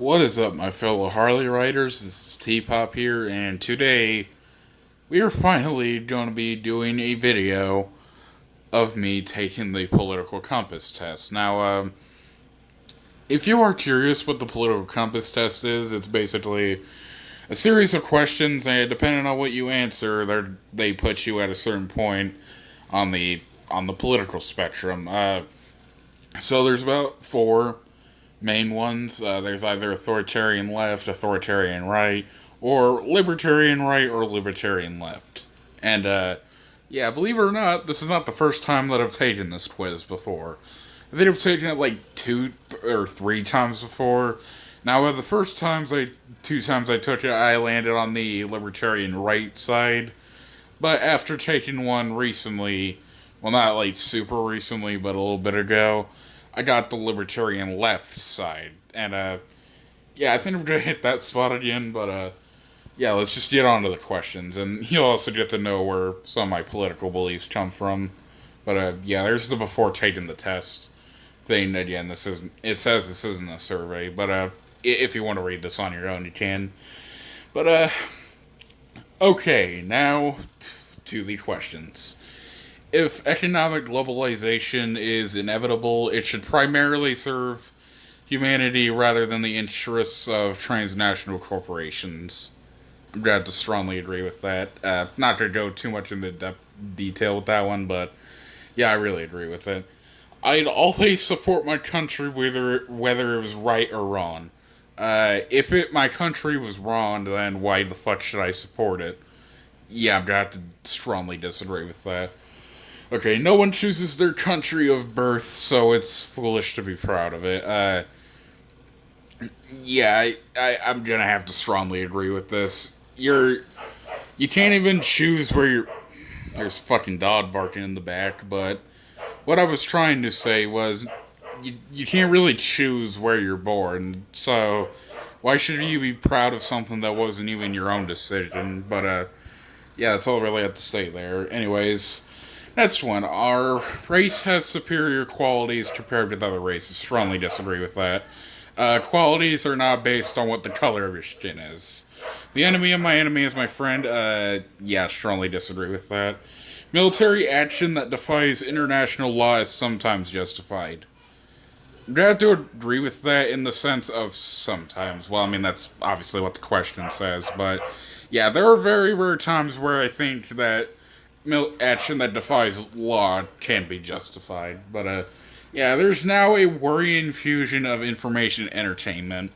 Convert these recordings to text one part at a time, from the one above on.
What is up, my fellow Harley riders? This is T-Pop here, and today we are finally going to be doing a video of me taking the political compass test. Now, if you are curious what the political compass test is, it's basically a series of questions, and depending on what you answer, they put you at a certain point on the political spectrum. So there's about four main ones. There's either authoritarian left, authoritarian right, or libertarian right or libertarian left. And yeah, believe it or not, this is not the first time that I've taken this quiz before. I think I've taken it like two or three times before. Now, the first two times I took it, I landed on the libertarian right side. But after taking one recently, well, not like super recently, but a little bit ago, I got the libertarian left side. And, yeah, I think I'm gonna hit that spot again, but, yeah, let's just get on to the questions. And you'll also get to know where some of my political beliefs come from. But, yeah, there's the before taking the test thing. Again, it says this isn't a survey, but, if you want to read this on your own, you can. But, okay, now to the questions. If economic globalization is inevitable, it should primarily serve humanity rather than the interests of transnational corporations. I'm glad to strongly agree with that. Not to go too much into detail with that one, but yeah, I really agree with it. I'd always support my country whether it was right or wrong. If my country was wrong, then why the fuck should I support it? Yeah, I'm gonna have to strongly disagree with that. Okay, no one chooses their country of birth, so it's foolish to be proud of it. Yeah, I'm gonna have to strongly agree with this. You can't even choose where you're. There's fucking dog barking in the back, but what I was trying to say was you can't really choose where you're born, so why should you be proud of something that wasn't even your own decision? But, yeah, that's all I really have to say there. Anyways, next one. Our race has superior qualities compared with other races. Strongly disagree with that. Qualities are not based on what the color of your skin is. The enemy of my enemy is my friend. Yeah, strongly disagree with that. Military action that defies international law is sometimes justified. I have to agree with that in the sense of sometimes. Well, I mean, that's obviously what the question says, but yeah, there are very rare times where I think that action that defies law can be justified. But, yeah, there's now a worrying fusion of information and entertainment.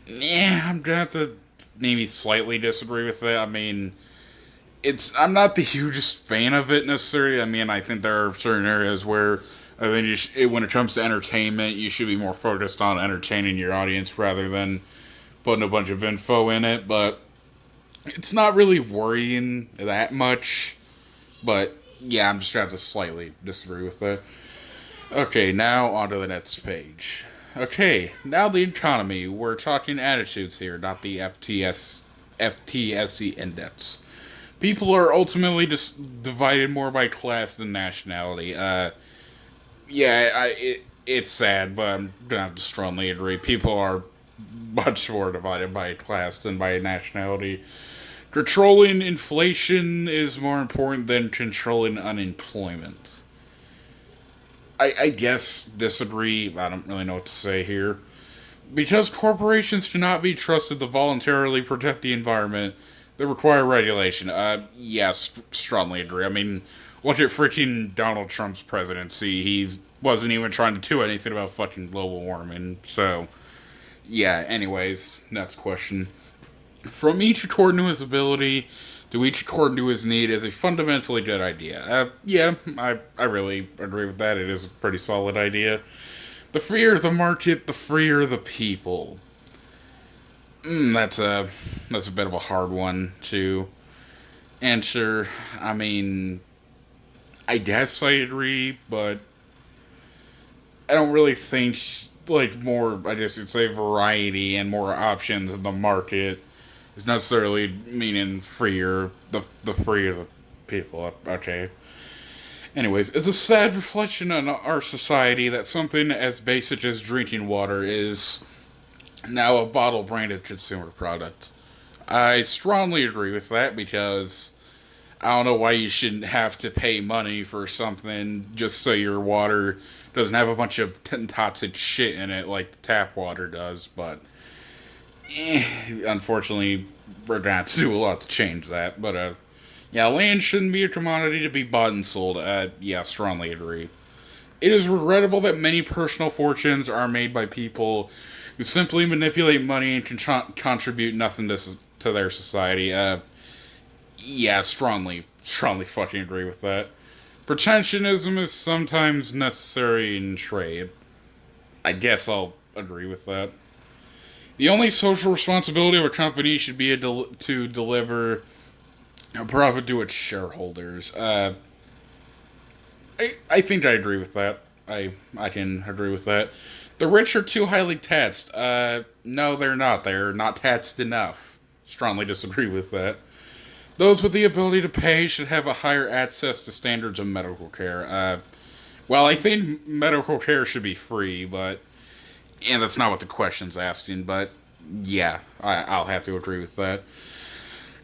Yeah, I'm gonna have to maybe slightly disagree with that. I mean, I'm not the hugest fan of it necessarily. I mean, I think there are certain areas where I think when it comes to entertainment, you should be more focused on entertaining your audience rather than putting a bunch of info in it. But it's not really worrying that much. But yeah, I'm just gonna have to slightly disagree with that. Okay, now on to the next page. Okay, now the economy. We're talking attitudes here, not the FTSE index. People are ultimately just divided more by class than nationality. Yeah, it's sad, but I'm gonna have to strongly agree. People are much more divided by class than by nationality. Controlling inflation is more important than controlling unemployment. I guess disagree. I don't really know what to say here. Because corporations cannot be trusted to voluntarily protect the environment, they require regulation. Yes, strongly agree. I mean, look at freaking Donald Trump's presidency. He wasn't even trying to do anything about fucking global warming. So, yeah, anyways, next question. From each according to his ability to each according to his need is a fundamentally good idea. Yeah, I really agree with that. It is a pretty solid idea. The freer the market, the freer the people. That's a bit of a hard one to answer. I mean, I guess I agree, but I don't really think like more. I guess you'd say variety and more options in the market is necessarily meaning freer the freer the people. Okay. Anyways, it's a sad reflection on our society that something as basic as drinking water is now a bottle branded consumer product. I strongly agree with that because I don't know why you shouldn't have to pay money for something just so your water doesn't have a bunch of toxic shit in it like the tap water does, but eh, unfortunately, we're gonna have to do a lot to change that. But yeah, land shouldn't be a commodity to be bought and sold. Yeah, strongly agree. It is regrettable that many personal fortunes are made by people who simply manipulate money and contribute nothing to their society. Yeah, strongly fucking agree with that. Protectionism is sometimes necessary in trade. I guess I'll agree with that. The only social responsibility of a company should be to deliver a profit to its shareholders. I think I agree with that. I can agree with that. The rich are too highly taxed. No, they're not. They're not taxed enough. Strongly disagree with that. Those with the ability to pay should have a higher access to standards of medical care. Well, I think medical care should be free, but and that's not what the question's asking. But yeah, I'll have to agree with that.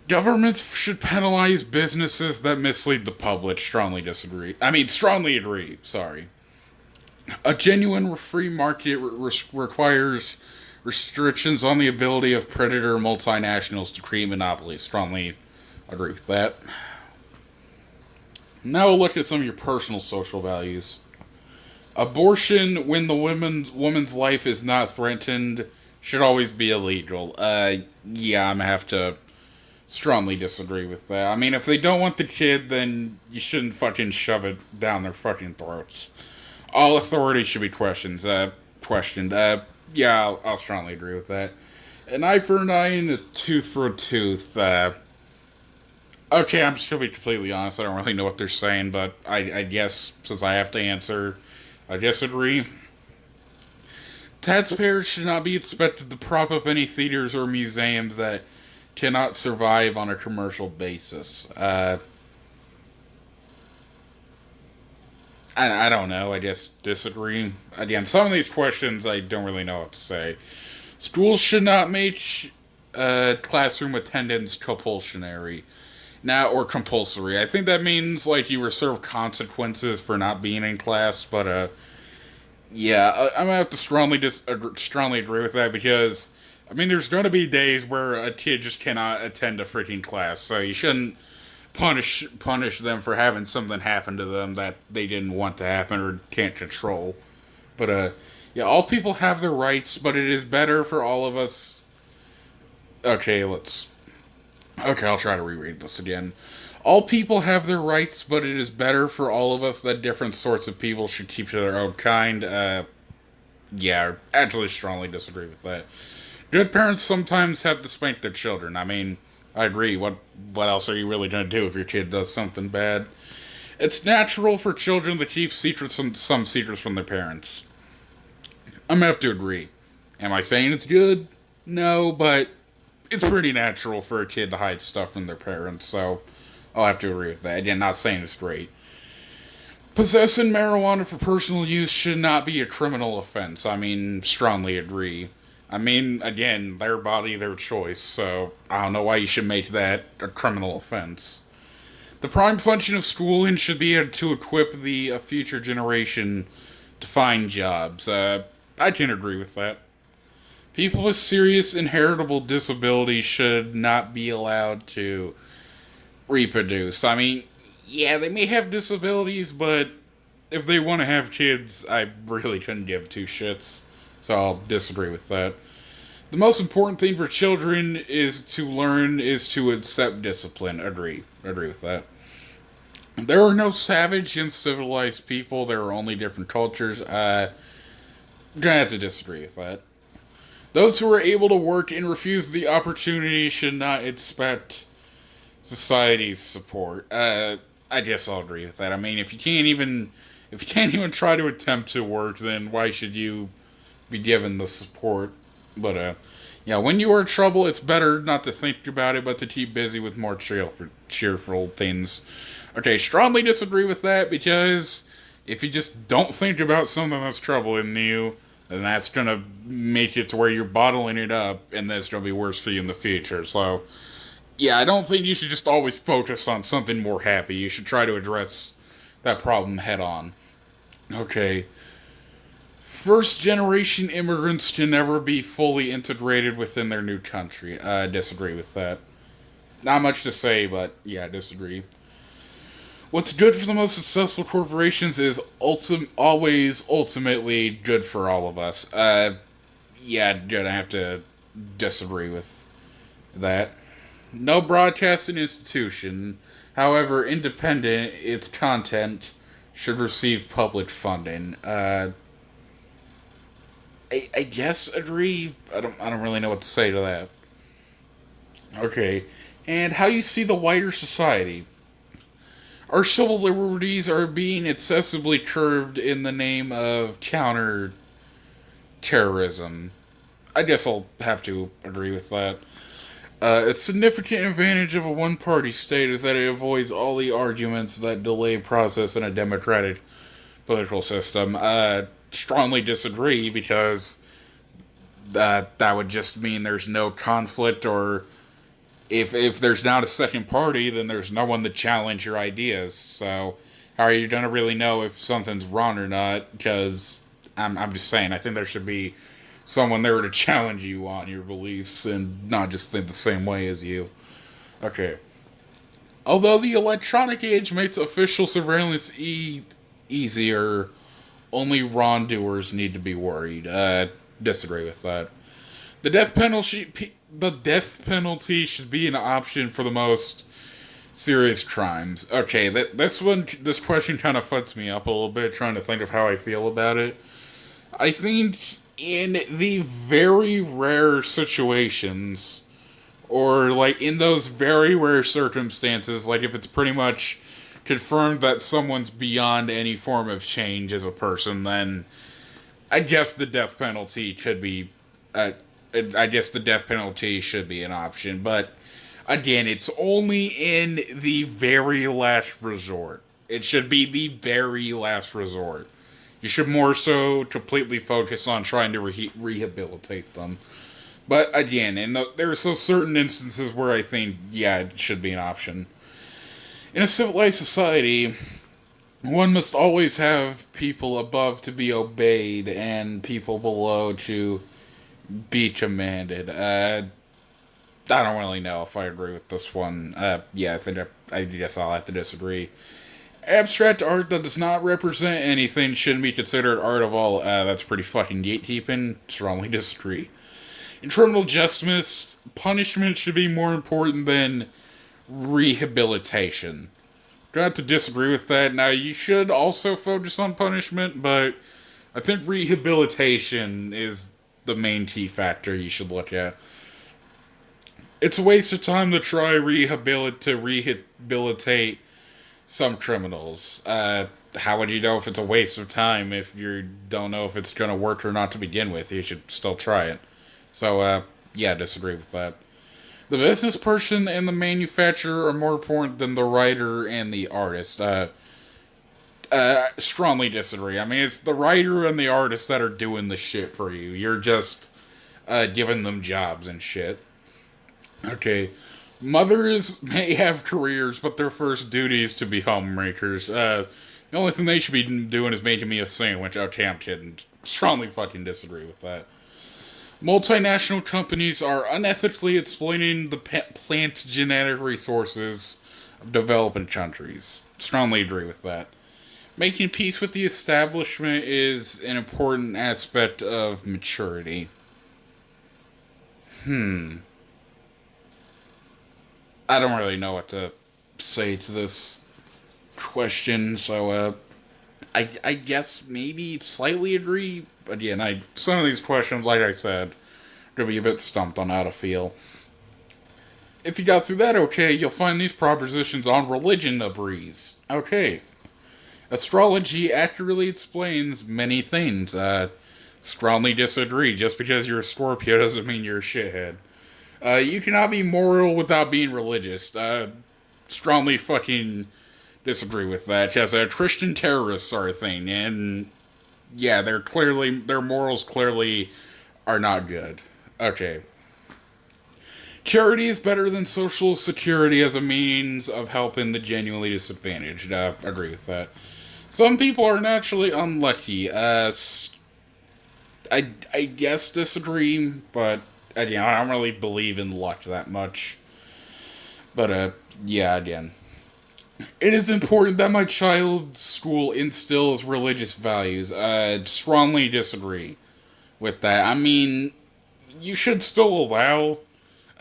Governments should penalize businesses that mislead the public. Strongly disagree. I mean, strongly agree. Sorry. A genuine free market requires restrictions on the ability of predator multinationals to create monopolies. Strongly agree with that. Now we'll look at some of your personal social values. Abortion, when the woman's life is not threatened, should always be illegal. Yeah, I'm gonna have to strongly disagree with that. I mean, if they don't want the kid, then you shouldn't fucking shove it down their fucking throats. All authority should be questioned. Yeah, I'll strongly agree with that. An eye for an eye and a tooth for a tooth. Okay, I'm just gonna be completely honest. I don't really know what they're saying, but I guess since I have to answer, I disagree. Taxpayers should not be expected to prop up any theaters or museums that cannot survive on a commercial basis. I don't know. I just disagree. Again, some of these questions I don't really know what to say. Schools should not make classroom attendance compulsory. Now, or compulsory. I think that means like you reserve consequences for not being in class, but yeah, I'm gonna have to strongly agree with that because I mean, there's gonna be days where a kid just cannot attend a freaking class, so you shouldn't punish them for having something happen to them that they didn't want to happen or can't control. But yeah, all people have their rights, but it is better for all of us. Okay, I'll try to reread this again. All people have their rights, but it is better for all of us that different sorts of people should keep to their own kind. Yeah, I actually strongly disagree with that. Good parents sometimes have to spank their children. I mean, I agree. What else are you really gonna do if your kid does something bad? It's natural for children to keep some secrets from their parents. I'm gonna have to agree. Am I saying it's good? No, but it's pretty natural for a kid to hide stuff from their parents, so I'll have to agree with that. Again, not saying it's great. Possessing marijuana for personal use should not be a criminal offense. I mean, strongly agree. I mean, again, their body, their choice, so I don't know why you should make that a criminal offense. The prime function of schooling should be to equip the future generation to find jobs. I can agree with that. People with serious inheritable disabilities should not be allowed to reproduce. I mean, yeah, they may have disabilities, but if they want to have kids, I really couldn't give two shits. So I'll disagree with that. The most important thing for children is to accept discipline. Agree with that. There are no savage and civilized people. There are only different cultures. Gonna have to disagree with that. Those who are able to work and refuse the opportunity should not expect society's support. I guess I'll agree with that. I mean, if you can't even try to attempt to work, then why should you be given the support? But yeah, when you are in trouble, it's better not to think about it, but to keep busy with more cheerful things. Okay, strongly disagree with that because if you just don't think about something that's troubling you, And that's going to make it to where you're bottling it up, and that's going to be worse for you in the future. So, yeah, I don't think you should just always focus on something more happy. You should try to address that problem head on. Okay. First generation immigrants can never be fully integrated within their new country. I disagree with that. Not much to say, but yeah, I disagree. What's good for the most successful corporations is always ultimately good for all of us. Yeah, I'm gonna have to disagree with that. No broadcasting institution, however independent its content, should receive public funding. I guess agree. I don't really know what to say to that. Okay, and how you see the wider society. Our civil liberties are being excessively curbed in the name of counter terrorism. I guess I'll have to agree with that. A significant advantage of a one party state is that it avoids all the arguments that delay process in a democratic political system. Strongly disagree because that would just mean there's no conflict, or if there's not a second party, then there's no one to challenge your ideas. So how are you gonna really know if something's wrong or not? Because I'm just saying, I think there should be someone there to challenge you on your beliefs and not just think the same way as you. Okay. Although the electronic age makes official surveillance easier, only wrongdoers need to be worried. Disagree with that. The death penalty should be an option for the most serious crimes. Okay, this question kind of fucks me up a little bit, trying to think of how I feel about it. I think in the very rare situations, or like in those very rare circumstances, like if it's pretty much confirmed that someone's beyond any form of change as a person, then I guess the death penalty could be. I guess the death penalty should be an option, but again, it's only in the very last resort. It should be the very last resort. You should more so completely focus on trying to rehabilitate them. But again, there are so certain instances where I think, yeah, it should be an option. In a civilized society, one must always have people above to be obeyed and people below to be commanded. I don't really know if I agree with this one. Yeah, I guess I'll have to disagree. Abstract art that does not represent anything shouldn't be considered art of all. That's pretty fucking gatekeeping. Strongly disagree. In criminal justice, punishment should be more important than rehabilitation. Don't have to disagree with that. Now, you should also focus on punishment, but I think rehabilitation is the main key factor you should look at. It's a waste of time to try to rehabilitate some criminals. How would you know if it's a waste of time if you don't know if it's going to work or not to begin with? You should still try it. So, yeah, disagree with that. The business person and the manufacturer are more important than the writer and the artist. Strongly disagree. I mean, it's the writer and the artist that are doing the shit for you. You're just giving them jobs and shit. Okay. Mothers may have careers, but their first duty is to be homemakers. The only thing they should be doing is making me a sandwich. Okay, I'm kidding. Strongly fucking disagree with that. Multinational companies are unethically exploiting the plant genetic resources of developing countries. Strongly agree with that. Making peace with the establishment is an important aspect of maturity. I don't really know what to say to this question, so I guess maybe slightly agree. Again, some of these questions, like I said, gonna be a bit stumped on how to feel. If you got through that okay, you'll find these propositions on religion a breeze. Okay. Astrology accurately explains many things. Strongly disagree. Just because you're a Scorpio doesn't mean you're a shithead. You cannot be moral without being religious. Strongly fucking disagree with that. Because Christian terrorists are a thing, and yeah, their morals clearly are not good. Okay. Charity is better than social security as a means of helping the genuinely disadvantaged. Agree with that. Some people are naturally unlucky. I guess disagree, but again, I don't really believe in luck that much. But yeah, again, it is important that my child's school instills religious values. Strongly disagree with that. I mean, you should still allow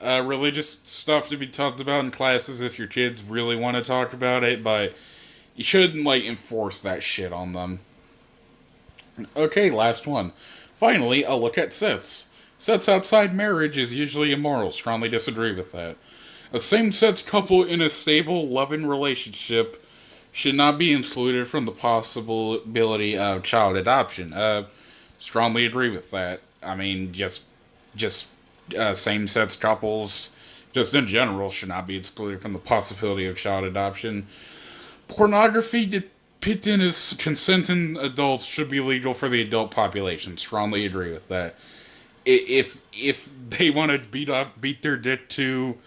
religious stuff to be talked about in classes if your kids really want to talk about it, but you shouldn't like enforce that shit on them. Okay, last one. Finally, a look at sets. Sets outside marriage is usually immoral. Strongly disagree with that. A same-sex couple in a stable, loving relationship should not be excluded from the possibility of child adoption. Strongly agree with that. I mean, just same-sex couples, just in general, should not be excluded from the possibility of child adoption. Pornography depicted as consenting adults should be legal for the adult population. Strongly agree with that. If they want to beat their dick to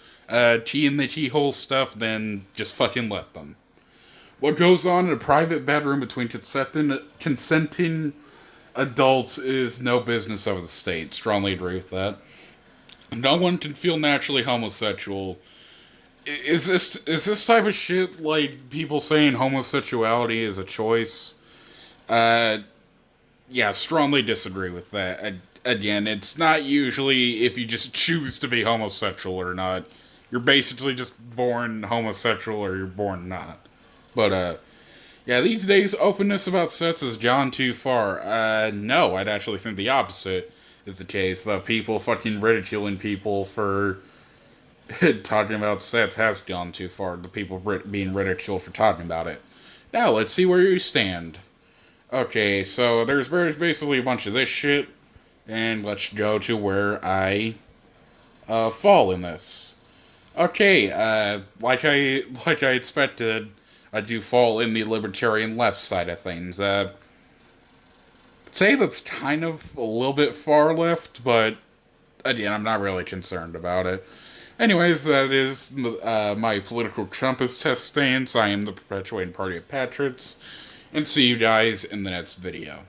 key in the keyhole stuff, then just fucking let them. What goes on in a private bedroom between consenting adults is no business of the state. Strongly agree with that. No one can feel naturally homosexual. Is this type of shit like people saying homosexuality is a choice? Uh, yeah, strongly disagree with that. Again, it's not usually if you just choose to be homosexual or not. You're basically just born homosexual or you're born not. But yeah, these days openness about sex has gone too far. No, I'd actually think the opposite is the case. People fucking ridiculing people for talking about sex has gone too far. The people being ridiculed for talking about it. Now let's see where you stand. Okay, so there's basically a bunch of this shit, and let's go to where I fall in this. Okay, like I expected, I do fall in the libertarian left side of things. Say that's kind of a little bit far left, but again, I'm not really concerned about it. Anyways, that is my political compass test stance. I am the Perpetuating Party of Patriots, and see you guys in the next video.